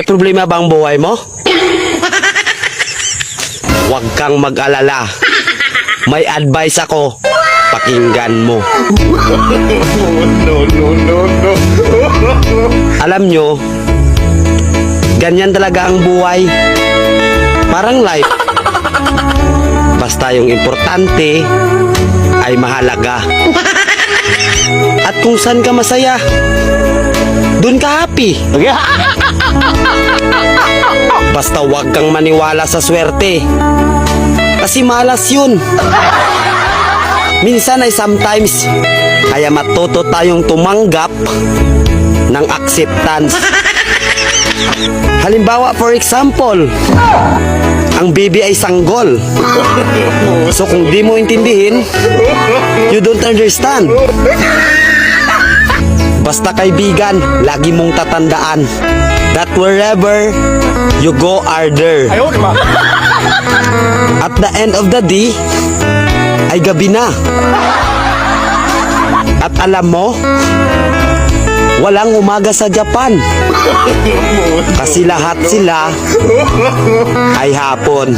May problema ba ang buhay mo? Huwag kang mag-alala. May advice ako. Pakinggan mo. No. Alam nyo, ganyan talaga ang buhay. Parang life. Basta yung importante ay mahalaga. At kung saan ka masaya, dun ka happy. Basta wag kang maniwala sa swerte. Kasi malas yun. Minsan ay sometimes, kaya matuto tayong tumanggap ng acceptance. Halimbawa, for example, ang baby ay sanggol. So kung di mo intindihin, you don't understand. Basta kaibigan, lagi mong tatandaan that wherever you go are there. At the end of the day, ay gabi na. At alam mo, walang umaga sa Japan. Kasi lahat sila ay hapon.